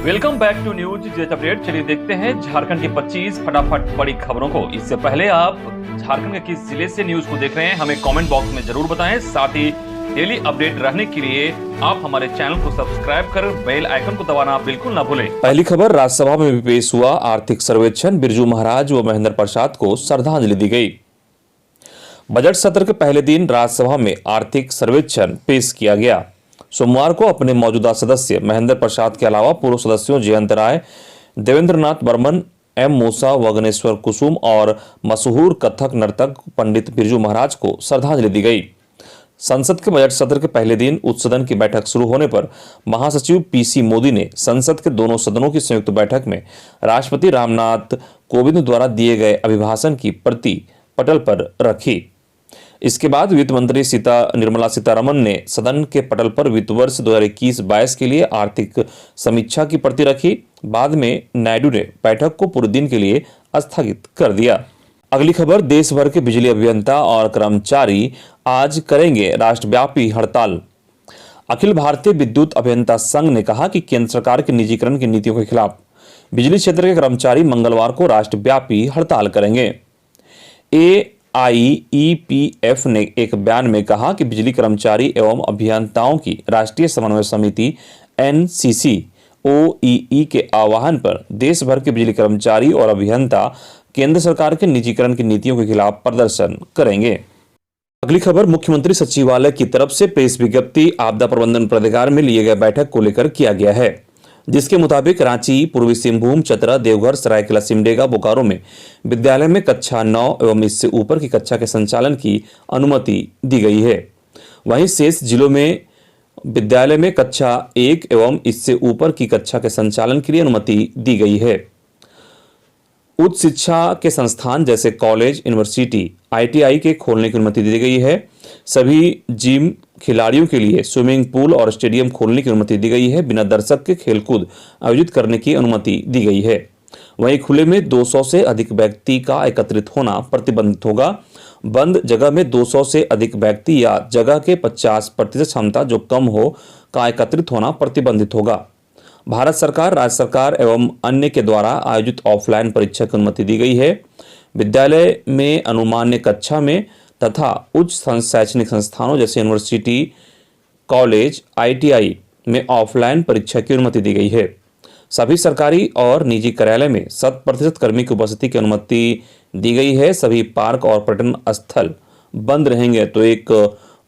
Welcome back to news jet update. चलिए देखते हैं झारखंड की 25 फटाफट बड़ी खबरों को। इससे पहले आप झारखंड के किस जिले से न्यूज को देख रहे हैं हमें कमेंट बॉक्स में जरूर बताएं। साथ ही डेली अपडेट रहने के लिए आप हमारे चैनल को सब्सक्राइब कर बेल आइकन को दबाना बिल्कुल ना भूलें। पहली खबर, राज्यसभा में भी पेश हुआ आर्थिक सर्वेक्षण। बिरजू महाराज व महेंद्र प्रसाद को श्रद्धांजलि दी गई। बजट सत्र के पहले दिन राज्यसभा में आर्थिक सर्वेक्षण पेश किया गया। सोमवार को अपने मौजूदा सदस्य महेंद्र प्रसाद के अलावा पूर्व सदस्यों जयंत राय, देवेंद्रनाथ बर्मन, एम मूसा, वग्नेश्वर कुसुम और मशहूर कथक नर्तक पंडित बिरजू महाराज को श्रद्धांजलि दी गई। संसद के बजट सत्र के पहले दिन उच्च सदन की बैठक शुरू होने पर महासचिव पीसी मोदी ने संसद के दोनों सदनों की संयुक्त बैठक में राष्ट्रपति रामनाथ कोविंद द्वारा दिए गए अभिभाषण की प्रति पटल पर रखी। इसके बाद वित्त मंत्री निर्मला सीतारमण ने सदन के पटल पर वित्त वर्ष 2021-22 के लिए आर्थिक समीक्षा की प्रति रखी। बाद में नायडू ने बैठक को पूरे दिन के लिए स्थगित कर दिया। अगली खबर, देश भर के बिजली अभियंता और कर्मचारी आज करेंगे राष्ट्रव्यापी हड़ताल। अखिल भारतीय विद्युत अभियंता संघ ने कहा कि केंद्र सरकार के निजीकरण की नीतियों के खिलाफ बिजली क्षेत्र के कर्मचारी मंगलवार को राष्ट्रव्यापी हड़ताल करेंगे। AIEPF ने एक बयान में कहा कि बिजली कर्मचारी एवं अभियंताओं की राष्ट्रीय समन्वय समिति NCC-OEE के आह्वान पर देश भर के बिजली कर्मचारी और अभियंता केंद्र सरकार के निजीकरण की नीतियों के खिलाफ प्रदर्शन करेंगे। अगली खबर, मुख्यमंत्री सचिवालय की तरफ से प्रेस विज्ञप्ति आपदा प्रबंधन प्राधिकार में लिए गए बैठक को लेकर किया गया है, जिसके मुताबिक रांची, पूर्वी सिंहभूम, चतरा, देवघर, सरायकेला, सिमडेगा, बोकारो में विद्यालय में कक्षा 9 एवं इससे ऊपर की कक्षा के संचालन की अनुमति दी गई है। वहीं शेष जिलों में विद्यालय में कक्षा 1 एवं इससे ऊपर की कक्षा के संचालन के लिए अनुमति दी गई है। उच्च शिक्षा के संस्थान जैसे कॉलेज, यूनिवर्सिटी, ITI के खोलने की अनुमति दी गई है। सभी जिम, खिलाड़ियों के लिए स्विमिंग पूल और स्टेडियम खोलने की अनुमति दी गई है। बिना दर्शक के खेलकूद आयोजित करने की अनुमति दी गई है। वहीं खुले में 200 से अधिक व्यक्ति का एकत्रित होना प्रतिबंधित होगा। बंद जगह में 200 से अधिक व्यक्ति या जगह के 50% क्षमता जो कम हो का एकत्रित होना प्रतिबंधित होगा। भारत सरकार, राज्य सरकार एवं अन्य के द्वारा आयोजित ऑफलाइन परीक्षा की अनुमति दी गई है। विद्यालय में अनुमान्य कक्षा में तथा उच्च शैक्षणिक संस्थानों जैसे यूनिवर्सिटी, कॉलेज, ITI में ऑफलाइन परीक्षा की अनुमति दी गई है। सभी सरकारी और निजी कार्यालय में 100% कर्मी की उपस्थिति की अनुमति दी गई है। सभी पार्क और पर्यटन स्थल बंद रहेंगे। तो एक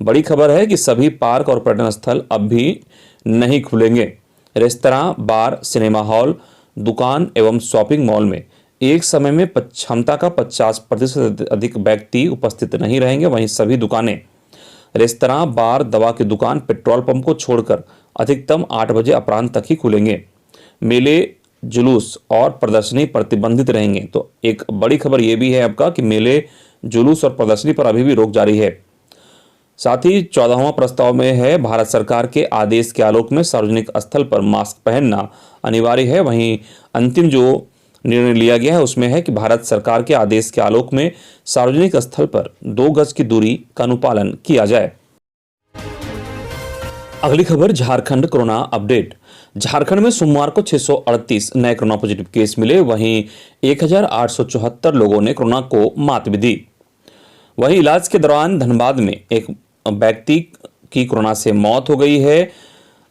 बड़ी खबर है कि सभी पार्क और पर्यटन स्थल अब भी नहीं खुलेंगे। रेस्तरां, बार, सिनेमा हॉल, दुकान एवं शॉपिंग मॉल में एक समय में क्षमता का 50% से अधिक व्यक्ति उपस्थित नहीं रहेंगे। वहीं सभी दुकानें, रेस्तरां, बार, दवा की दुकान, पेट्रोल पंप को छोड़कर अधिकतम 8 बजे अपराह्न तक ही खुलेंगे। मेले, जुलूस और प्रदर्शनी प्रतिबंधित रहेंगे। तो एक बड़ी खबर यह भी है आपका कि मेले, जुलूस और प्रदर्शनी पर अभी भी रोक जारी है। साथ ही 14वां प्रस्ताव में है, भारत सरकार के आदेश के आलोक में सार्वजनिक स्थल पर मास्क पहनना अनिवार्य है। वहीं अंतिम जो निर्णय लिया गया है उसमें है कि भारत सरकार के आदेश के आलोक में सार्वजनिक स्थल पर 2 गज की दूरी का अनुपालन किया जाए। अगली खबर, झारखंड कोरोना अपडेट। झारखंड में सोमवार को 638 नए कोरोना पॉजिटिव केस मिले। वहीं 1874 लोगों ने कोरोना को मात भी दी। वहीं इलाज के दौरान धनबाद में एक व्यक्ति की कोरोना से मौत हो गई है।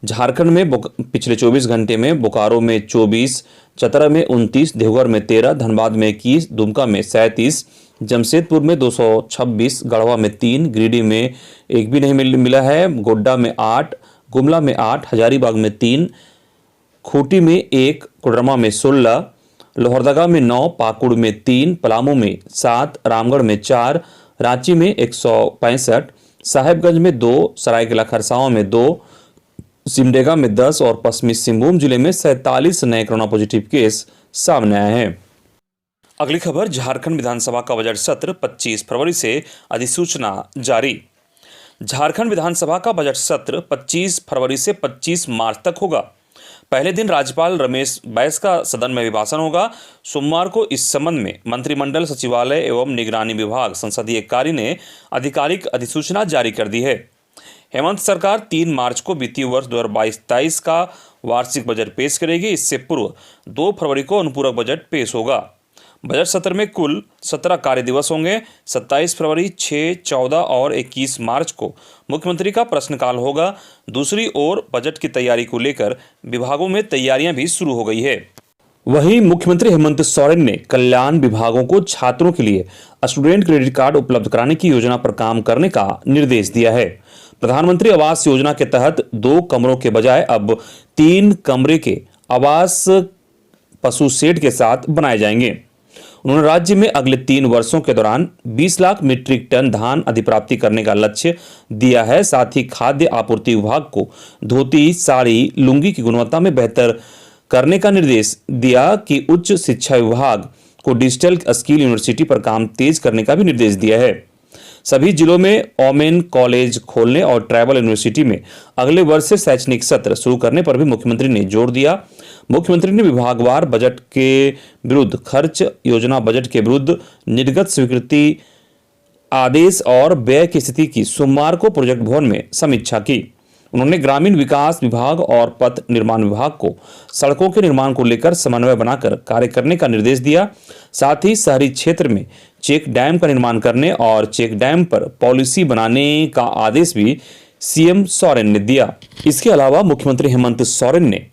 झारखंड में पिछले 24 घंटे में बोकारो में 24, चतरा में 29, देवघर में 13, धनबाद में 21, दुमका में 37, जमशेदपुर में 226, गढ़वा में 3, गिरिडीह में 1 भी नहीं मिला है, गोड्डा में 8, गुमला में 8, हजारीबाग में 3, खूंटी में 1, कोडरमा में 16, लोहरदगा में 9, पाकुड़ में 3, पलामू में 7, रामगढ़ में 4, रांची में 165, साहेबगंज में 2, सरायकेला खरसावां में 2, सिमडेगा में 10 और पश्चिमी सिंहभूम जिले में 47 नए कोरोना पॉजिटिव केस सामने आए हैं। अगली खबर, झारखंड विधानसभा का बजट सत्र 25 फरवरी से अधिसूचना जारी। झारखंड विधानसभा का बजट सत्र 25 फरवरी से 25 मार्च तक होगा। पहले दिन राज्यपाल रमेश बैस का सदन में अभिभाषण होगा। सोमवार को इस संबंध में मंत्रिमंडल, सचिवालय एवं निगरानी विभाग, संसदीय कार्य ने आधिकारिक अधिसूचना जारी कर दी है। हेमंत सरकार 3 मार्च को वित्तीय वर्ष 2022-23 का वार्षिक बजट पेश करेगी। इससे पूर्व 2 फरवरी को अनुपूरक बजट पेश होगा। बजट सत्र में कुल 17 कार्य दिवस होंगे। 27 फरवरी, 6, 14 और 21 मार्च को मुख्यमंत्री का प्रश्नकाल होगा। दूसरी ओर बजट की तैयारी को लेकर विभागों में तैयारियां भी शुरू हो गई है। वहीं मुख्यमंत्री हेमंत सोरेन ने कल्याण विभागों को छात्रों के लिए स्टूडेंट क्रेडिट कार्ड उपलब्ध कराने की योजना पर काम करने का निर्देश दिया है। प्रधानमंत्री आवास योजना के तहत 2 कमरों के बजाय अब 3 कमरे के आवास पशु शेड के साथ बनाए जाएंगे। उन्होंने राज्य में अगले 3 वर्षों के दौरान 20 लाख मीट्रिक टन धान अधिप्राप्ति करने का लक्ष्य दिया है। साथ ही खाद्य आपूर्ति विभाग को धोती, साड़ी, लुंगी की गुणवत्ता में बेहतर करने का निर्देश दिया कि उच्च शिक्षा विभाग को डिजिटल स्किल यूनिवर्सिटी पर काम तेज करने का भी निर्देश दिया है। सभी जिलों में ओमेन कॉलेज खोलने और ट्राइबल यूनिवर्सिटी में अगले वर्ष से शैक्षणिक सत्र शुरू करने पर भी मुख्यमंत्री ने जोर दिया। मुख्यमंत्री ने विभागवार बजट के विरुद्ध खर्च, योजना बजट के विरुद्ध निर्गत स्वीकृति आदेश और व्यय की स्थिति की सोमवार को प्रोजेक्ट भवन में समीक्षा की। उन्होंने ग्रामीण विकास विभाग और पथ निर्माण विभाग को सड़कों के निर्माण को लेकर समन्वय बनाकर कार्य करने का निर्देश दिया। साथ ही शहरी क्षेत्र में चेक डैम का निर्माण करने और चेक डैम पर पॉलिसी बनाने का आदेश भी सीएम सोरेन ने दिया। इसके अलावा मुख्यमंत्री हेमंत सोरेन ने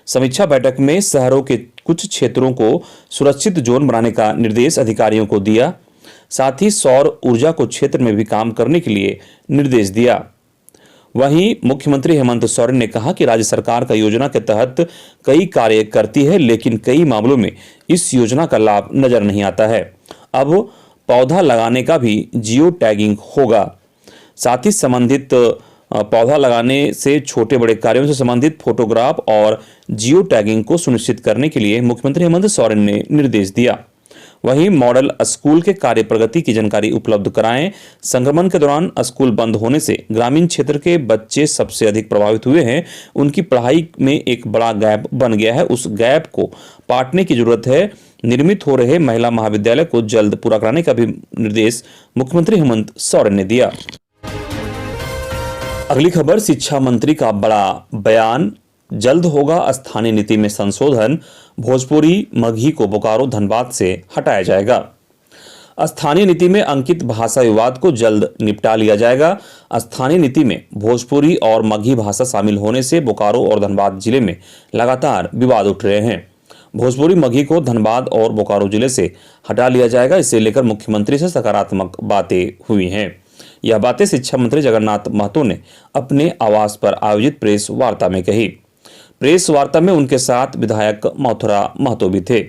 समीक्षा बैठक में शहरों के कुछ क्षेत्रों को सुरक्षित जोन बनाने का निर्देश अधिकारियों को दिया। साथ ही सौर ऊर्जा को क्षेत्र में भी काम करने के लिए निर्देश दिया। वहीं मुख्यमंत्री हेमंत सोरेन ने कहा कि राज्य सरकार का योजना के तहत कई कार्य करती है, लेकिन कई मामलों में इस योजना का लाभ नजर नहीं आता है। अब पौधा लगाने का भी जियो टैगिंग होगा। साथ ही संबंधित पौधा लगाने से छोटे बड़े कार्यों से संबंधित फोटोग्राफ और जियो टैगिंग को सुनिश्चित करने के लिए मुख्यमंत्री हेमंत सोरेन ने निर्देश दिया। वहीं मॉडल स्कूल के कार्य प्रगति की जानकारी उपलब्ध कराएं। संक्रमण के दौरान स्कूल बंद होने से ग्रामीण क्षेत्र के बच्चे सबसे अधिक प्रभावित हुए हैं। उनकी पढ़ाई में एक बड़ा गैप बन गया है। उस गैप को पाटने की जरूरत है। निर्मित हो रहे महिला महाविद्यालय को जल्द पूरा कराने का भी निर्देश मुख्यमंत्री हेमंत सोरेन ने दिया। अगली खबर, शिक्षा मंत्री का बड़ा बयान, जल्द होगा स्थानीय नीति में संशोधन। भोजपुरी मगही को बोकारो धनबाद से हटाया जाएगा। स्थानीय नीति में अंकित भाषा विवाद को जल्द निपटा लिया जाएगा। स्थानीय नीति में भोजपुरी और मगही भाषा शामिल होने से बोकारो और धनबाद जिले में लगातार विवाद उठ रहे हैं। भोजपुरी मगही को धनबाद और बोकारो जिले से हटा लिया जाएगा। इसे लेकर मुख्यमंत्री से सकारात्मक बातें हुई हैं। यह बातें शिक्षा मंत्री जगन्नाथ महतो ने अपने आवास पर आयोजित प्रेस वार्ता में कही। प्रेस वार्ता में उनके साथ विधायक मथुरा महतो भी थे।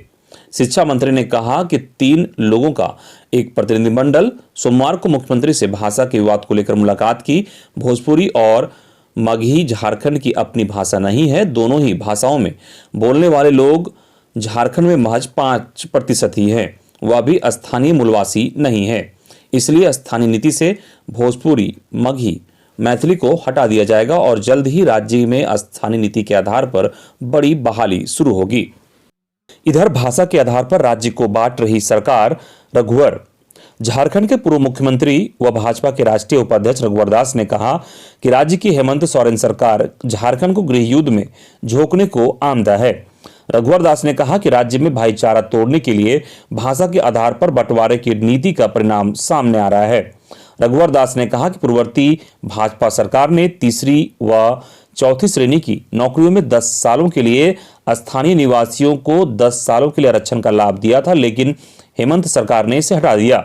शिक्षा मंत्री ने कहा कि 3 लोगों का एक प्रतिनिधिमंडल सोमवार को मुख्यमंत्री से भाषा के विवाद को लेकर मुलाकात की। भोजपुरी और मगही झारखंड की अपनी भाषा नहीं है। दोनों ही भाषाओं में बोलने वाले लोग झारखंड में महज 5% ही हैं। वह भी स्थानीय मूलवासी नहीं है। इसलिए स्थानीय नीति से भोजपुरी, मगही, मैथिली को हटा दिया जाएगा और जल्द ही राज्य में स्थानीय नीति के आधार पर बड़ी बहाली शुरू होगी। इधर भाषा के आधार पर राज्य को बांट रही सरकार, रघुवर झारखंड के पूर्व मुख्यमंत्री व भाजपा के राष्ट्रीय उपाध्यक्ष रघुवर दास ने कहा कि राज्य की हेमंत सोरेन सरकार झारखंड को गृह युद्ध में झोंकने को आमदा है। रघुवर दास ने कहा कि राज्य में भाईचारा तोड़ने के लिए भाषा के आधार पर बंटवारे की नीति का परिणाम सामने आ रहा है। रघुवर दास ने कहा कि पूर्ववर्ती भाजपा सरकार ने 3री व 4थी श्रेणी की नौकरियों में 10 सालों के लिए स्थानीय निवासियों को 10 सालों के लिए आरक्षण का लाभ दिया था, लेकिन हेमंत सरकार ने इसे हटा दिया।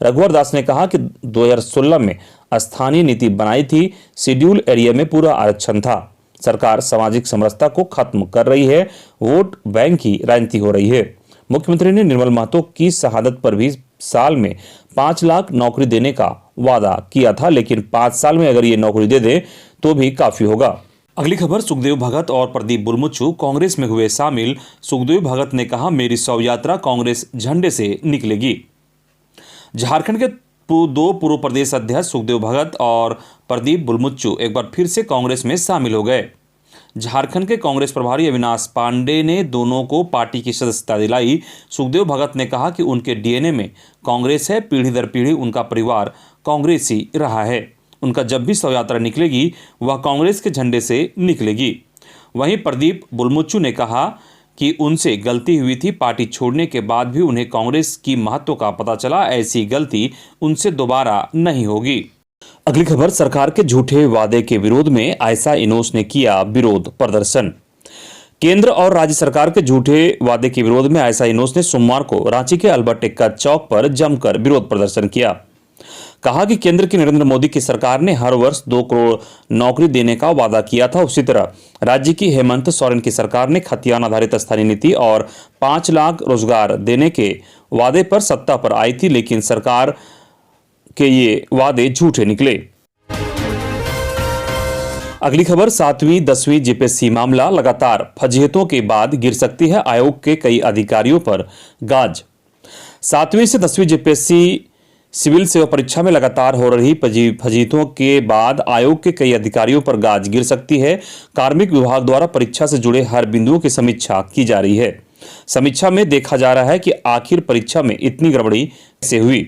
रघुवर दास ने कहा कि 2016 में स्थानीय नीति बनाई थी, शेड्यूल एरिया में पूरा आरक्षण था। सरकार सामाजिक समरसता को खत्म कर रही है, वोट बैंक की राजनीति हो रही है। मुख्यमंत्री ने निर्मल महतो की शहादत पर भी साल में 5 लाख नौकरी देने का वादा किया था, लेकिन 5 साल में अगर ये नौकरी दे दे तो भी काफी होगा। अगली खबर, सुखदेव भगत और प्रदीप बुलमुच्चू कांग्रेस में हुए शामिल। सुखदेव भगत ने कहा, मेरी शव यात्रा कांग्रेस झंडे से निकलेगी। झारखंड के 2 पूर्व प्रदेश अध्यक्ष सुखदेव भगत और प्रदीप बुलमुच्चू एक बार फिर से कांग्रेस में शामिल हो गए। झारखंड के कांग्रेस प्रभारी अविनाश पांडे ने दोनों को पार्टी की सदस्यता दिलाई। सुखदेव भगत ने कहा कि उनके डीएनए में कांग्रेस है, पीढ़ी दर पीढ़ी उनका परिवार कांग्रेसी रहा है। उनका जब भी शव यात्रा निकलेगी वह कांग्रेस के झंडे से निकलेगी। वहीं प्रदीप बुलमुच्चू ने कहा कि उनसे गलती हुई थी, पार्टी छोड़ने के बाद भी उन्हें कांग्रेस की महत्व का पता चला, ऐसी गलती उनसे दोबारा नहीं होगी। अगली खबर, सरकार के झूठे वादे के विरोध में आयशा इनोस ने किया विरोध प्रदर्शन। केंद्र और राज्य सरकार के झूठे वादे के विरोध में आयशा इनोस ने सोमवार को रांची के अल्बर्ट एक्का चौक पर जमकर विरोध प्रदर्शन किया। कहा कि केंद्र की नरेंद्र मोदी की सरकार ने हर वर्ष 2 करोड़ नौकरी देने का वादा किया था, उसी तरह राज्य की हेमंत सोरेन की सरकार ने खतियान आधारित स्थानीय नीति और 5 लाख रोजगार देने के वादे पर सत्ता पर आई थी, लेकिन सरकार के ये वादे झूठे निकले। अगली खबर, 7वीं 10वीं जेपीएससी मामला, लगातार फजीहतों के बाद गिर सकती है आयोग के कई अधिकारियों पर गाज। 7वीं से 10वीं जेपीएससी सिविल सेवा परीक्षा में लगातार हो रही फजीहतों के बाद आयोग के कई अधिकारियों पर गाज गिर सकती है। कार्मिक विभाग द्वारा परीक्षा से जुड़े हर बिंदुओं की समीक्षा की जा रही है। समीक्षा में देखा जा रहा है कि आखिर परीक्षा में इतनी गड़बड़ी कैसे हुई।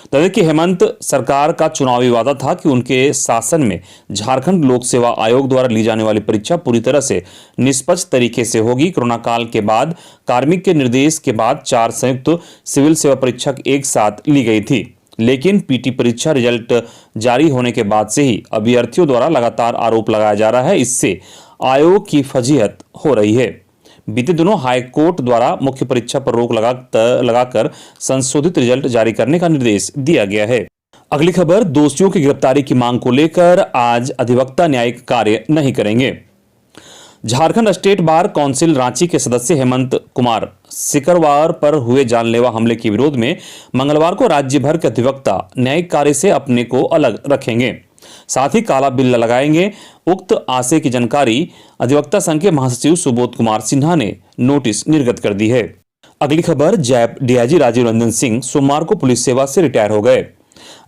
तो कि हेमंत सरकार का चुनावी वादा था कि उनके शासन में झारखंड लोक सेवा आयोग द्वारा ली जाने वाली परीक्षा पूरी तरह से निष्पक्ष तरीके से होगी। कोरोना काल के बाद कार्मिक के निर्देश के बाद 4 संयुक्त सिविल सेवा परीक्षा एक साथ ली गई थी, लेकिन पीटी परीक्षा रिजल्ट जारी होने के बाद से ही अभ्यर्थियों द्वारा लगातार आरोप लगाया जा रहा है, इससे आयोग की फजीहत हो रही है। बीते दिनों हाई कोर्ट द्वारा मुख्य परीक्षा पर रोक लगाकर संशोधित रिजल्ट जारी करने का निर्देश दिया गया है। अगली खबर, दोषियों की गिरफ्तारी की मांग को लेकर आज अधिवक्ता न्यायिक कार्य नहीं करेंगे। Jharkhand state bar council Ranchi के सदस्य हेमंत कुमार सिकरवार पर हुए जानलेवा हमले के विरोध में मंगलवार को राज्य भर के अधिवक्ता न्यायिक कार्य से अपने को अलग रखेंगे, साथ ही काला बिल लगाएंगे। उक्त आशय की जानकारी अधिवक्ता संघ के महासचिव सुबोध कुमार सिन्हा ने नोटिस निर्गत कर दी है। अगली खबर, जैप डीआईजी राजीव रंजन सिंह सोमवार को पुलिस सेवा से रिटायर हो गए।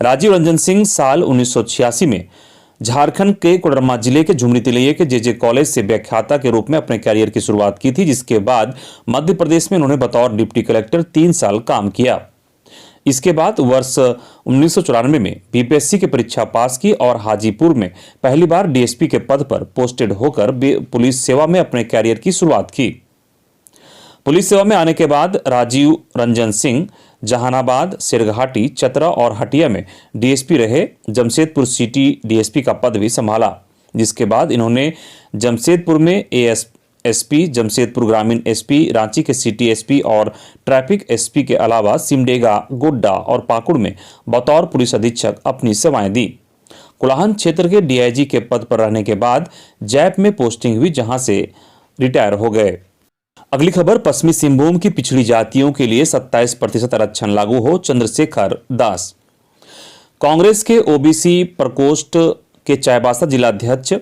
राजीव रंजन सिंह साल 1986 में झारखंड के कोडरमा जिले के झुमरी तिलैया के जेजे कॉलेज से व्याख्याता के रूप में अपने कैरियर की शुरुआत की थी, जिसके बाद मध्य प्रदेश में उन्होंने बतौर डिप्टी कलेक्टर 3 साल काम किया। इसके बाद वर्ष 1994 में बीपीएससी की परीक्षा पास की और हाजीपुर में पहली बार डीएसपी के पद पर पोस्टेड होकर पुलिस सेवा में अपने कैरियर की शुरुआत की। पुलिस सेवा में आने के बाद राजीव रंजन सिंह जहानाबाद, सिरघाटी, चतरा और हटिया में डीएसपी रहे। जमशेदपुर सिटी डीएसपी का पद भी संभाला, जिसके बाद इन्होंने जमशेदपुर में एसपी, जमशेदपुर ग्रामीण एसपी, रांची के सिटी एसपी और ट्रैफिक एसपी के अलावा सिमडेगा, गोड्डा और पाकुड़ में बतौर पुलिस अधीक्षक अपनी सेवाएं दी। कुलाहन क्षेत्र के डीआईजी के पद पर रहने के बाद जैप में पोस्टिंग हुई, जहां से रिटायर हो गए। अगली खबर, पश्चिमी सिंहभूम की पिछड़ी जातियों के लिए 27% आरक्षण लागू हो, चंद्रशेखर दास। कांग्रेस के ओबीसी प्रकोष्ठ के चाईबासा जिलाध्यक्ष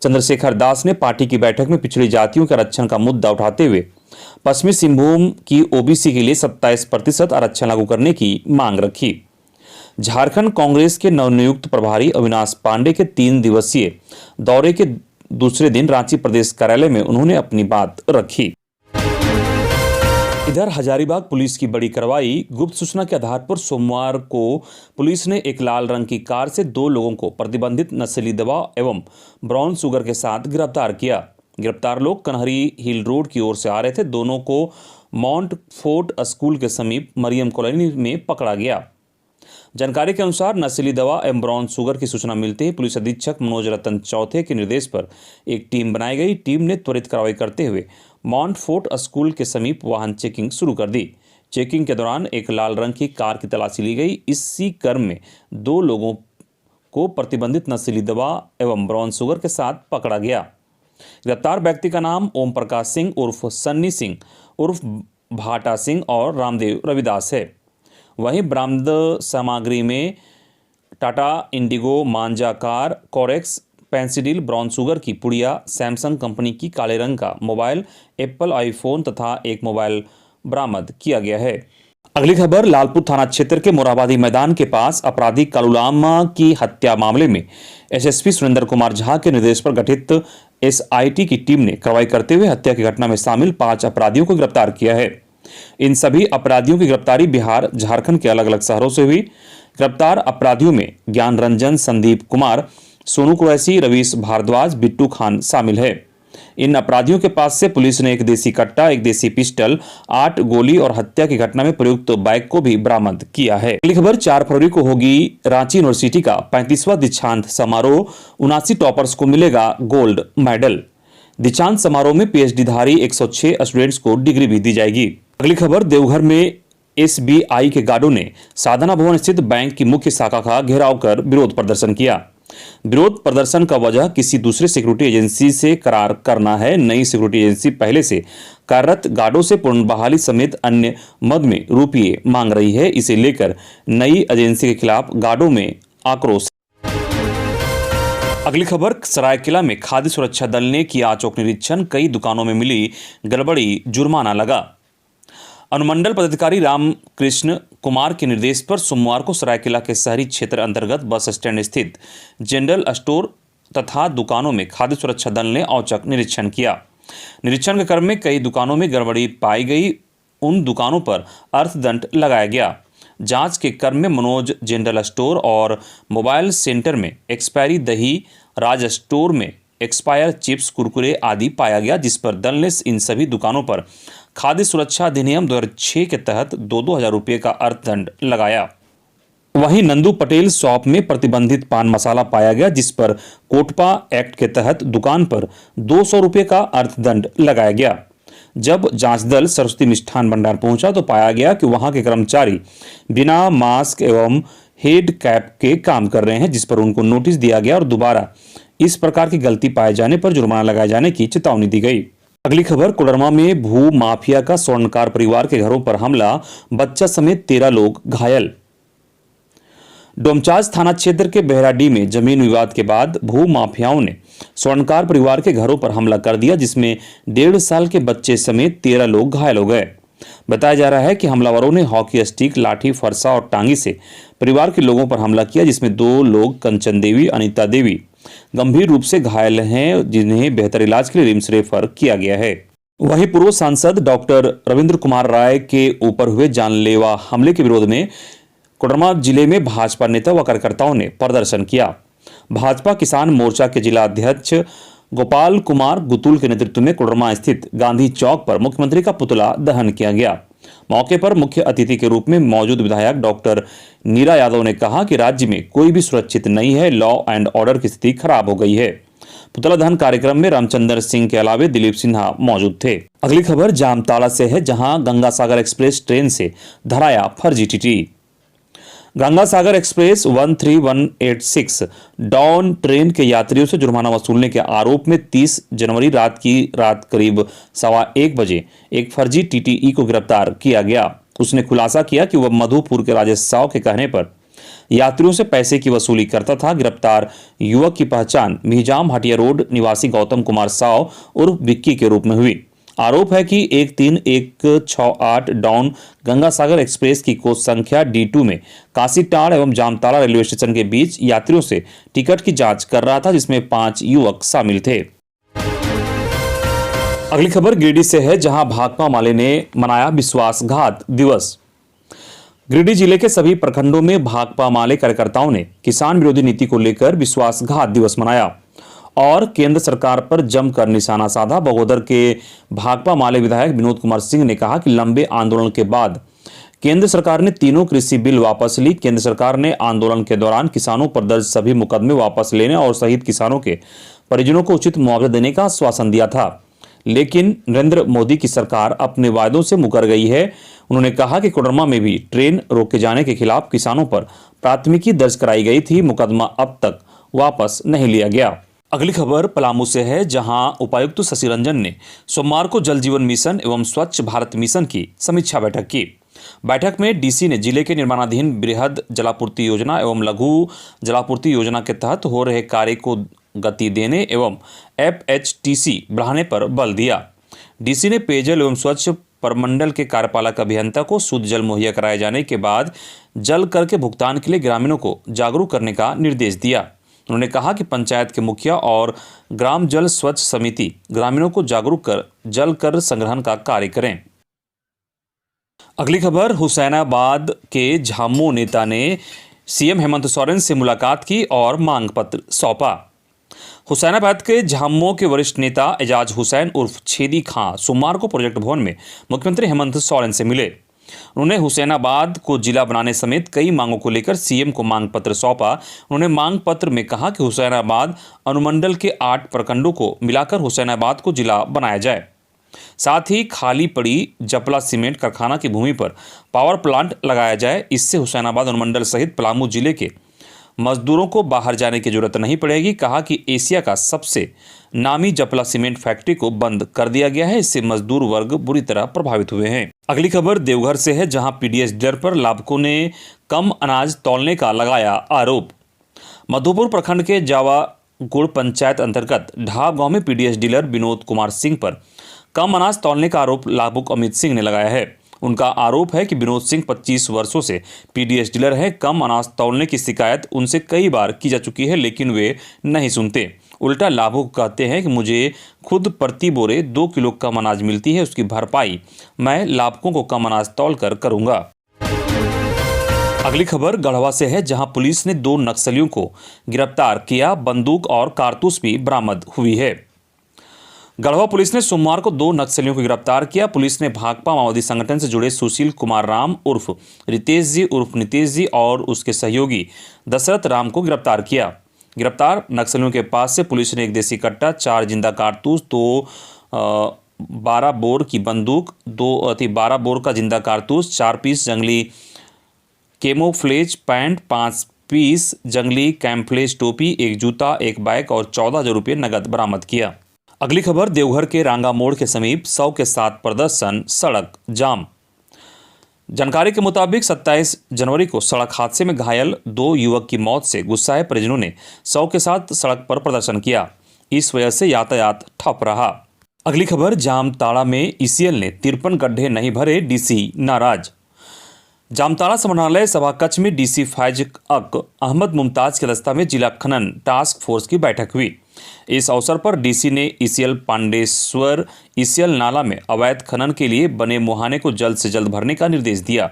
चंद्रशेखर दास ने पार्टी की बैठक में पिछड़ी जातियों के आरक्षण का मुद्दा उठाते हुए पश्चिमी सिंहभूम की ओबीसी के लिए 27% आरक्षण लागू करने की मांग रखी। झारखंड कांग्रेस के नवनियुक्त प्रभारी अविनाश पांडे के 3 दिवसीय दौरे के दूसरे दिन रांची प्रदेश कार्यालय में उन्होंने अपनी बात रखी। इधर हजारीबाग पुलिस की बड़ी कार्रवाई, गुप्त सूचना के आधार पर सोमवार को पुलिस ने एक लाल रंग की कार से 2 लोगों को प्रतिबंधित नशीली दवा एवं ब्राउन शुगर के साथ गिरफ्तार किया। गिरफ्तार लोग कन्हरी हिल रोड की ओर से आ रहे थे। दोनों को माउंट फोर्ट स्कूल के समीप मरियम कॉलोनी में पकड़ा गया। जानकारी के अनुसार नशीली दवा एवं ब्राउन शुगर की सूचना मिलते ही पुलिस अधीक्षक मनोज रतन चौथे के निर्देश पर एक टीम बनाई गई। टीम ने त्वरित कार्रवाई करते हुए माउंट फोर्ट स्कूल के समीप वाहन चेकिंग शुरू कर दी। चेकिंग के दौरान एक लाल रंग की कार की तलाशी ली गई। इसी क्रम में 2 लोगों को प्रतिबंधित नशीली दवा एवं ब्राउन शुगर के साथ पकड़ा गया। गिरफ्तार व्यक्ति का नाम ओम प्रकाश सिंह उर्फ सन्नी सिंह उर्फ भाटा सिंह और रामदेव रविदास है। वहीं बरामद सामग्री में टाटा इंडिगो मांजा कार, कोरेक्स, पेंसिडिल, ब्राउन शुगर की पुड़िया, सैमसंग कंपनी की काले रंग का मोबाइल, एप्पल आईफोन तथा एक मोबाइल बरामद किया गया है। अगली खबर, लालपुर थाना क्षेत्र के मोराबादी मैदान के पास अपराधी कालूलामा की हत्या मामले में एसएसपी सुरेंद्र कुमार झा के निर्देश पर गठित एसआईटी की टीम ने कार्रवाई करते हुए हत्या की घटना में शामिल 5 अपराधियों को गिरफ्तार किया है। इन सभी अपराधियों की गिरफ्तारी बिहार, झारखंड के अलग अलग शहरों से हुई। गिरफ्तार अपराधियों में ज्ञान रंजन, संदीप कुमार, सोनू कुरैशी, रवीश भारद्वाज, बिट्टू खान शामिल है। इन अपराधियों के पास से पुलिस ने एक देसी कट्टा, एक देसी पिस्टल, 8 गोली और हत्या की घटना में प्रयुक्त बाइक को भी बरामद किया है। अगली खबर 4 फरवरी को होगी रांची यूनिवर्सिटी का 35वां दीक्षांत समारोह। 79 टॉपर्स को मिलेगा गोल्ड मेडल। दीक्षांत समारोह में पीएचडी धारी 106 स्टूडेंट्स को डिग्री भी दी जाएगी। अगली खबर देवघर में एसबीआई के गार्डों ने साधना भवन स्थित बैंक की मुख्य शाखा का घेराव कर विरोध प्रदर्शन किया। विरोध प्रदर्शन का वजह किसी दूसरे सिक्योरिटी एजेंसी से करार करना है। नई सिक्योरिटी एजेंसी पहले से कार्यरत गार्डों से पूर्ण बहाली समेत अन्य मद में रुपये मांग रही है। इसे लेकर नई एजेंसी के खिलाफ गार्डों में आक्रोश। अगली खबर सरायकेला में खाद्य सुरक्षा दल ने किया चौक निरीक्षण। कई दुकानों में मिली गड़बड़ी, जुर्माना लगा। अनुमंडल पदाधिकारी रामकृष्ण कुमार के निर्देश पर सोमवार को सरायकेला के शहरी क्षेत्र अंतर्गत बस स्टैंड स्थित जनरल स्टोर तथा दुकानों में खाद्य सुरक्षा दल ने औचक निरीक्षण किया। निरीक्षण के क्रम में कई दुकानों में गड़बड़ी पाई गई। उन दुकानों पर अर्थदंड लगाया गया। जांच के क्रम में मनोज जनरल स्टोर और मोबाइल सेंटर में एक्सपायरी दही, राज स्टोर में एक्सपायर चिप्स, कुरकुरे आदि पाया गया, जिस पर दल ने इन सभी दुकानों पर खाद्य सुरक्षा अधिनियम 2006 के तहत 2-2 हजार रुपये का अर्थदंड लगाया। वहीं नंदू पटेल शॉप में प्रतिबंधित पान मसाला पाया गया, जिस पर कोटपा एक्ट के तहत दुकान पर 200 रुपये का अर्थदंड लगाया गया। जब जांच दल सरस्वती मिष्ठान भंडार पहुंचा तो पाया गया कि वहां के कर्मचारी बिना मास्क एवं हेड कैप के काम कर रहे हैं, जिस पर उनको नोटिस दिया गया और दोबारा इस प्रकार की गलती पाए जाने पर जुर्माना लगाए जाने की चेतावनी दी गई। अगली खबर कोडरमा में भू माफिया का स्वर्णकार परिवार के घरों पर हमला, बच्चा समेत 13 लोग घायल। डोमचांच थाना क्षेत्र के बेहराडीह में जमीन विवाद के बाद भू माफियाओं ने स्वर्णकार परिवार के घरों पर हमला कर दिया, जिसमें 1.5 साल के बच्चे समेत 13 लोग घायल हो गए। बताया जा रहा है कि हमलावरों ने हॉकी स्टिक, लाठी, फरसा और टांगी से परिवार के लोगों पर हमला किया, जिसमें 2 लोग कंचन देवी, अनीता देवी गंभीर रूप से घायल हैं, जिन्हें बेहतर इलाज के लिए रिम्स रेफर किया गया है। वहीं पूर्व सांसद डॉक्टर रविंद्र कुमार राय के ऊपर हुए जानलेवा हमले के विरोध में कोडरमा जिले में भाजपा नेता व कार्यकर्ताओं ने प्रदर्शन किया। भाजपा किसान मोर्चा के जिला अध्यक्ष गोपाल कुमार गुतुल के नेतृत्व में कोडरमा स्थित गांधी चौक पर मुख्यमंत्री का पुतला दहन किया गया। मौके पर मुख्य अतिथि के रूप में मौजूद विधायक डॉक्टर नीरा यादव ने कहा कि राज्य में कोई भी सुरक्षित नहीं है, लॉ एंड ऑर्डर की स्थिति खराब हो गई है। पुतला दहन कार्यक्रम में रामचंद्र सिंह के अलावे दिलीप सिन्हा मौजूद थे। अगली खबर जामताड़ा से है, जहां गंगा सागर एक्सप्रेस ट्रेन से धराया फर्जी TT. Ganga Sagar express 13186 don train के यात्रियों से जुर्माना वसूलने के आरोप में 30 जनवरी रात करीब 1:15 बजे एक फर्जी टीटीई को गिरफ्तार किया गया। उसने खुलासा किया कि वह मधुपुर के राजेश साव के कहने पर यात्रियों से पैसे की वसूली करता था। गिरफ्तार युवक की पहचान मिहिजाम हटिया रोड निवासी गौतम कुमार साव उर्फ विक्की के रूप में हुई। आरोप है कि 13168 डॉन गंगा सागर एक्सप्रेस की कोच संख्या D2 में काशीटाड़ एवं जामताड़ा रेलवे स्टेशन के बीच यात्रियों से टिकट की जांच कर रहा था, जिसमें 5 युवक शामिल थे। अगली खबर गिरिडीह से है, जहां भाकपा माले ने मनाया विश्वासघात दिवस। गिरिडीह जिले के सभी प्रखंडों में भाकपा माले कार्यकर्ताओं ने किसान विरोधी नीति को लेकर विश्वासघात दिवस मनाया और केंद्र सरकार पर जमकर निशाना साधा। बगोदर के भाकपा माले विधायक विनोद कुमार सिंह ने कहा कि लंबे आंदोलन के बाद केंद्र सरकार ने तीनों कृषि बिल वापस ली। केंद्र सरकार ने आंदोलन के दौरान किसानों पर दर्ज सभी मुकदमे वापस लेने और शहीद किसानों के परिजनों को उचित मुआवजा देने का आश्वासन दिया था, लेकिन नरेंद्र मोदी की सरकार अपने वायदों से मुकर गई है। उन्होंने कहा कि कोडरमा में भी ट्रेन रोके जाने के खिलाफ किसानों पर प्राथमिकी दर्ज कराई गई थी, मुकदमा अब तक वापस नहीं लिया गया। अगली खबर पलामू से है, जहां उपायुक्त शशि रंजन ने सोमवार को जल जीवन मिशन एवं स्वच्छ भारत मिशन की समीक्षा बैठक की। बैठक में डीसी ने जिले के निर्माणाधीन बृहद जलापूर्ति योजना एवं लघु जलापूर्ति योजना के तहत हो रहे कार्य को गति देने एवं FHTC बढ़ाने पर बल दिया। डीसी ने पेयजल एवं स्वच्छ प्रमंडल के कार्यपालक अभियंता को शुद्ध जल मुहैया कराए जाने के बाद जल कर के भुगतान के लिए ग्रामीणों को जागरूक करने का निर्देश दिया। उन्होंने कहा कि पंचायत के मुखिया और ग्राम जल स्वच्छ समिति ग्रामीणों को जागरूक कर जल कर संग्रहण का कार्य करें। अगली खबर हुसैनाबाद के झामू नेता ने सीएम हेमंत सोरेन से मुलाकात की और मांग पत्र सौंपा। हुसैनाबाद के झामुमो के वरिष्ठ नेता एजाज हुसैन उर्फ छेदी खां सोमवार को प्रोजेक्ट भवन में मुख्यमंत्री हेमंत सोरेन से मिले। उन्होंने हुसैनाबाद को जिला बनाने समेत कई मांगों को लेकर सीएम को मांग पत्र सौंपा। उन्होंने मांग पत्र में कहा कि हुसैनाबाद अनुमंडल के 8 प्रखंडों को मिलाकर हुसैनाबाद को जिला बनाया जाए। साथ ही खाली पड़ी जपला सीमेंट कारखाना की भूमि पर पावर प्लांट लगाया जाए। इससे हुसैनाबाद अनुमंडल सहित पलामू जिले के मजदूरों को बाहर जाने की जरूरत नहीं पड़ेगी। कहा कि एशिया का सबसे नामी जपला सीमेंट फैक्ट्री को बंद कर दिया गया है। इससे मजदूर वर्ग बुरी तरह प्रभावित हुए हैं। अगली खबर देवघर से है, जहां पीडीएस डीलर पर लाभुकों ने कम अनाज तौलने का लगाया आरोप। मधुपुर प्रखंड के जावागुड़ पंचायत अंतर्गत ढाब गांव में पीडीएस डीलर विनोद कुमार सिंह पर कम अनाज तौलने का आरोप लाभुक अमित सिंह ने लगाया है। उनका आरोप है कि विनोद सिंह 25 वर्षों से पीडीएस डीलर है। कम अनाज तौलने की शिकायत उनसे कई बार की जा चुकी है, लेकिन वे नहीं सुनते। उल्टा लाभुक कहते हैं कि मुझे खुद प्रति बोरे 2 किलो कम अनाज मिलती है, उसकी भरपाई मैं लाभुकों को कम अनाज तौल कर करूंगा। अगली खबर गढ़वा से है, जहां पुलिस ने 2 नक्सलियों को गिरफ्तार किया। बंदूक और कारतूस भी बरामद हुई है। गढ़वा पुलिस ने सोमवार को 2 नक्सलियों को गिरफ्तार किया। पुलिस ने भाकपा माओवादी संगठन से जुड़े सुशील कुमार राम उर्फ रितेश जी उर्फ नितेश जी और उसके सहयोगी दशरथ राम को गिरफ्तार किया। गिरफ्तार नक्सलियों के पास से पुलिस ने 1 देसी कट्टा, 4 जिंदा कारतूस, 12 बोर की बंदूक, 12 बोर का जिंदा कारतूस, 4 पीस जंगली कैमोफ्लेज पैंट, 5 पीस जंगली कैम्फ्लेज टोपी, 1 जूता, 1 बैग और 14,000 रुपये नगद बरामद किया। अगली खबर देवघर के रांगा मोड़ के समीप 100 के साथ प्रदर्शन, सड़क जाम। जानकारी के मुताबिक 27 जनवरी को सड़क हादसे में घायल 2 युवक की मौत से गुस्साए परिजनों ने 100 के साथ सड़क पर प्रदर्शन किया। इस वजह से यातायात ठप रहा। अगली खबर जामताड़ा में ईसीएल ने 53 गड्ढे नहीं भरे, डीसी नाराज। जामताड़ा समाहरणालय सभा कक्ष में डीसी फैज अक अहमद मुमताज की अध्यक्षता में जिला खनन टास्क फोर्स की बैठक हुई। इस अवसर पर डीसी ने ईसीएल पांडेश्वर ईसीएल नाला में अवैध खनन के लिए बने मुहाने को जल्द से जल्द भरने का निर्देश दिया।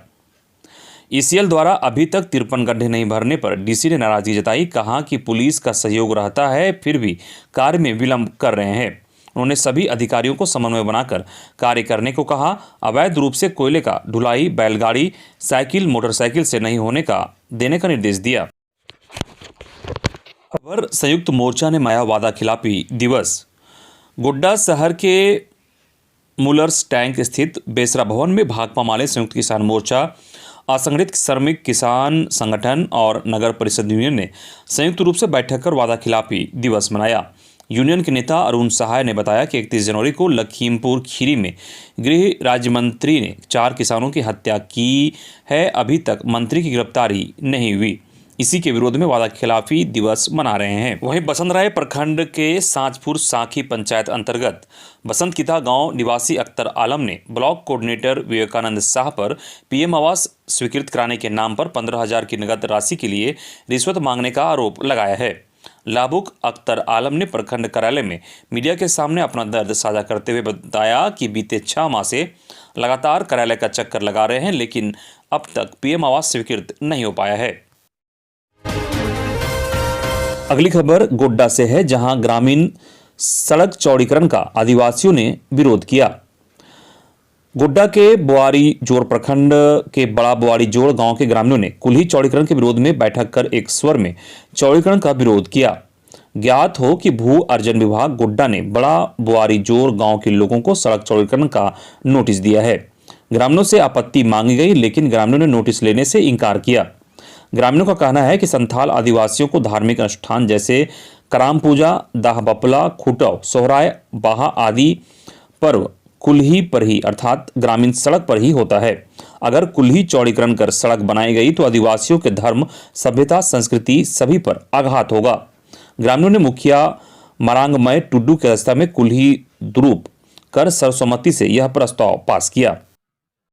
ईसीएल द्वारा अभी तक 53 गड्ढे नहीं भरने पर डीसी ने नाराजगी जताई। कहा कि पुलिस का सहयोग रहता है, फिर भी कार्य में विलंब कर रहे हैं। उन्होंने सभी अधिकारियों को समन्वय बनाकर कार्य करने को कहा। अवैध रूप से कोयले का ढुलाई बैलगाड़ी, साइकिल, मोटरसाइकिल से नहीं होने का देने का निर्देश दिया। खबर संयुक्त मोर्चा ने मनाया वादा खिलाफी दिवस। गोड्डा शहर के मुलर्स टैंक स्थित बेसरा भवन में भाकपा माले संयुक्त किसान मोर्चा, असंगठित श्रमिक किसान संगठन और नगर परिषद यूनियन ने संयुक्त रूप से बैठक कर वादा खिलाफी दिवस मनाया। यूनियन के नेता अरुण सहाय ने बताया कि 31 जनवरी को लखीमपुर खीरी में गृह राज्य मंत्री ने 4 किसानों की हत्या की है। अभी तक मंत्री की गिरफ्तारी नहीं हुई। इसी के विरोध में वादा खिलाफी दिवस मना रहे हैं। वहीं बसंतराय प्रखंड के सांचपुर साखी पंचायत अंतर्गत बसंतकिता गांव निवासी अख्तर आलम ने ब्लॉक कोऑर्डिनेटर विवेकानंद शाह पर पीएम आवास स्वीकृत कराने के नाम पर 15,000 की नगद राशि के लिए रिश्वत मांगने का आरोप लगाया है। लाभुक अख्तर आलम ने प्रखंड कार्यालय में मीडिया के सामने अपना दर्द साझा करते हुए बताया कि बीते 6 माह से लगातार कार्यालय का चक्कर लगा रहे हैं, लेकिन अब तक पीएम आवास स्वीकृत नहीं हो पाया है। अगली खबर गोड्डा से है, जहां ग्रामीण सड़क चौड़ीकरण का आदिवासियों ने विरोध किया। गोड्डा के बुआरी जोड़ प्रखंड के बड़ा बुआरी जोड़ गांव के ग्रामीणों ने कुल्ही चौड़ीकरण के विरोध में बैठक कर एक स्वर में चौड़ीकरण का विरोध किया। ज्ञात हो कि भू अर्जन विभाग गोड्डा ने बड़ा बुआरी जोड़ गांव के लोगों को सड़क चौड़ीकरण का नोटिस दिया है। ग्रामीणों से आपत्ति मांगी गई, लेकिन ग्रामीणों ने नोटिस लेने से इनकार किया। ग्रामीणों का कहना है कि संथाल आदिवासियों को धार्मिक अनुष्ठान जैसे कराम पूजा, दाह बपला, खुटव, सोहराय, बाहा आदि पर्व कुल्ही पर ही अर्थात ग्रामीण सड़क पर ही होता है। अगर कुल्ही चौड़ीकरण कर सड़क बनाई गई तो आदिवासियों के धर्म, सभ्यता, संस्कृति सभी पर आघात होगा। ग्रामीणों ने मुखिया मरांगमय टुड्डू के अध्यक्षता में कुल्ही द्रुप कर सर्वसम्मति से यह प्रस्ताव पास किया।